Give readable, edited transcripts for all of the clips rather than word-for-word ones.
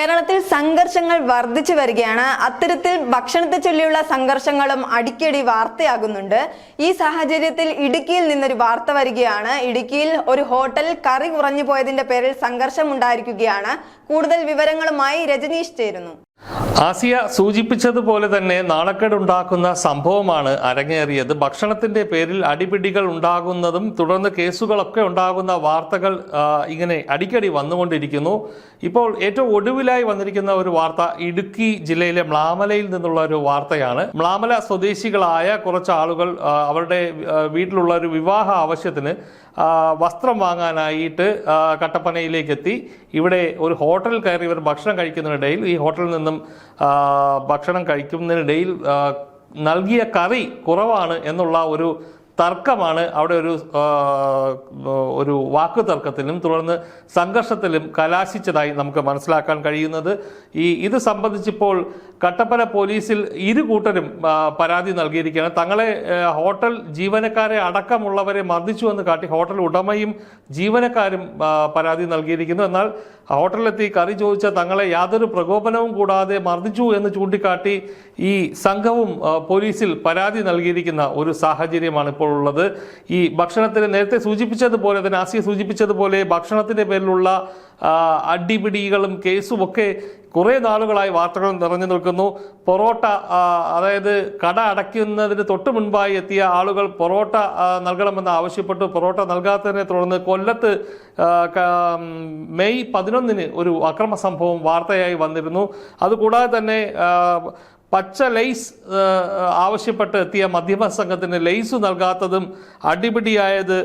കേരളത്തിൽ സംഘർഷങ്ങൾ വർദ്ധിച്ചു വരികയാണ്. അത്തരത്തിൽ ഭക്ഷണത്തെ ചൊല്ലിയുള്ള സംഘർഷങ്ങളും അടിക്കടി വാർത്തയാകുന്നുണ്ട്. ഈ സാഹചര്യത്തിൽ ഇടുക്കിയിൽ നിന്നൊരു വാർത്ത വരികയാണ്. ഇടുക്കിയിൽ ഒരു ഹോട്ടലിൽ കറി കുറഞ്ഞു പോയതിന്റെ പേരിൽ സംഘർഷം ഉണ്ടായിരിക്കുകയാണ്. കൂടുതൽ വിവരങ്ങളുമായി രജനീഷ് ചേരുന്നു. ആസിയ സൂചിപ്പിച്ചതുപോലെ തന്നെ നാണക്കേടുണ്ടാക്കുന്ന സംഭവമാണ് അരങ്ങേറിയത്. ഭക്ഷണത്തിന്റെ പേരിൽ അടിപിടികൾ ഉണ്ടാകുന്നതും തുടർന്ന് കേസുകളൊക്കെ ഉണ്ടാകുന്ന വാർത്തകൾ ഇങ്ങനെ അടിക്കടി വന്നുകൊണ്ടിരിക്കുന്നു. ഇപ്പോൾ ഏറ്റവും ഒടുവിലായി വന്നിരിക്കുന്ന ഒരു വാർത്ത ഇടുക്കി ജില്ലയിലെ മ്ലാമലയിൽ നിന്നുള്ള ഒരു വാർത്തയാണ്. മ്ലാമല സ്വദേശികളായ കുറച്ച് ആളുകൾ അവരുടെ വീട്ടിലുള്ള ഒരു വിവാഹ ആവശ്യത്തിന് വസ്ത്രം വാങ്ങാനായിട്ട് കട്ടപ്പനയിലേക്ക് എത്തി. ഇവിടെ ഒരു ഹോട്ടലിൽ കയറി ഇവർ ഭക്ഷണം കഴിക്കുന്നതിനിടയിൽ ഈ ഹോട്ടലിൽ നിന്നും ഭക്ഷണം കഴിക്കുന്നതിനിടയിൽ നൽകിയ കറി കുറവാണ് എന്നുള്ള ഒരു തർക്കമാണ് അവിടെ ഒരു വാക്കു തർക്കത്തിലും തുടർന്ന് സംഘർഷത്തിലും കലാശിച്ചതായി നമുക്ക് മനസ്സിലാക്കാൻ കഴിയുന്നത്. ഇത് സംബന്ധിച്ചിപ്പോൾ കട്ടപ്പന പോലീസിൽ ഇരു കൂട്ടരും പരാതി നൽകിയിരിക്കുകയാണ്. തങ്ങളെ ഹോട്ടൽ ജീവനക്കാരെ അടക്കമുള്ളവരെ മർദ്ദിച്ചു എന്ന് കാട്ടി ഹോട്ടൽ ഉടമയും ജീവനക്കാരും പരാതി നൽകിയിരിക്കുന്നു. എന്നാൽ ഹോട്ടലിലെത്തി കറി ചോദിച്ച തങ്ങളെ യാതൊരു പ്രകോപനവും കൂടാതെ മർദ്ദിച്ചു എന്ന് ചൂണ്ടിക്കാട്ടി ഈ സംഘവും പോലീസിൽ പരാതി നൽകിയിരിക്കുന്ന ഒരു സാഹചര്യമാണ് ഇപ്പോൾ ഉള്ളത്. ഈ ഭക്ഷണത്തിന് നേരത്തെ സൂചിപ്പിച്ചതുപോലെ തന്നെ ആസിയ സൂചിപ്പിച്ചതുപോലെ ഭക്ഷണത്തിന്റെ പേരിലുള്ള അടിപിടികളും കേസും ഒക്കെ കുറേ നാളുകളായി വാർത്തകൾ നിറഞ്ഞു നിൽക്കുന്നു. പൊറോട്ട, അതായത് കട അടയ്ക്കുന്നതിന് തൊട്ട് മുൻപായി എത്തിയ ആളുകൾ പൊറോട്ട നൽകണമെന്ന് ആവശ്യപ്പെട്ടു. പൊറോട്ട നൽകാത്തതിനെ തുടർന്ന് കൊല്ലത്ത് മെയ് 11 ഒരു അക്രമ സംഭവം വാർത്തയായി വന്നിരുന്നു. അതുകൂടാതെ തന്നെ പച്ച ലെയ്സ് ആവശ്യപ്പെട്ട് എത്തിയ മധ്യമ സംഘത്തിന് ലെയ്സ് നൽകാത്തതും അടിപിടിയായത്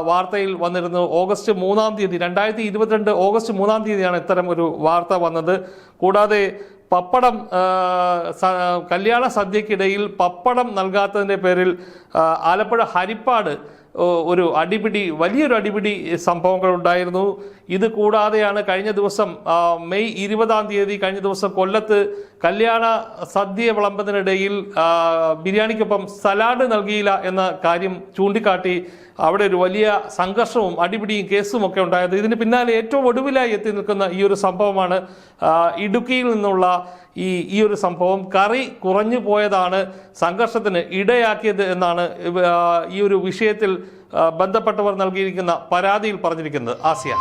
വാർത്തയിൽ വന്നിരുന്നു. ഓഗസ്റ്റ് 3-ാം തീയതി 2022 ഓഗസ്റ്റ് 3-ാം തീയതിയാണ് ഇത്തരം ഒരു വാർത്ത വന്നത്. കൂടാതെ പപ്പടം, കല്യാണ സദ്യക്കിടയിൽ പപ്പടം നൽകാത്തതിൻ്റെ പേരിൽ ആലപ്പുഴ ഹരിപ്പാട് ഒരു അടിപിടി, വലിയൊരു അടിപിടി സംഭവങ്ങൾ ഉണ്ടായിരുന്നു. ഇത് കൂടാതെയാണ് കഴിഞ്ഞ ദിവസം മെയ് 20-ാം തീയതി കഴിഞ്ഞ ദിവസം കൊല്ലത്ത് കല്യാണ സദ്യ വിളമ്പതിനിടയിൽ ബിരിയാണിക്കൊപ്പം സലാഡ് നൽകിയില്ല എന്ന കാര്യം ചൂണ്ടിക്കാട്ടി അവിടെ ഒരു വലിയ സംഘർഷവും അടിപിടിയും കേസും ഒക്കെ ഉണ്ടായത്. ഇതിന് പിന്നാലെ ഏറ്റവും ഒടുവിലായി എത്തി നിൽക്കുന്ന ഈ ഒരു സംഭവമാണ് ഇടുക്കിയിൽ നിന്നുള്ള ഈ ഒരു സംഭവം. കറി കുറഞ്ഞു പോയതാണ് സംഘർഷത്തിന് ഇടയാക്കിയത് എന്നാണ് ഈ ഒരു വിഷയത്തിൽ ബന്ധപ്പെട്ടവർ നൽകിയിരിക്കുന്ന പരാതിയിൽ പറഞ്ഞിരിക്കുന്നത്. ആസിയ.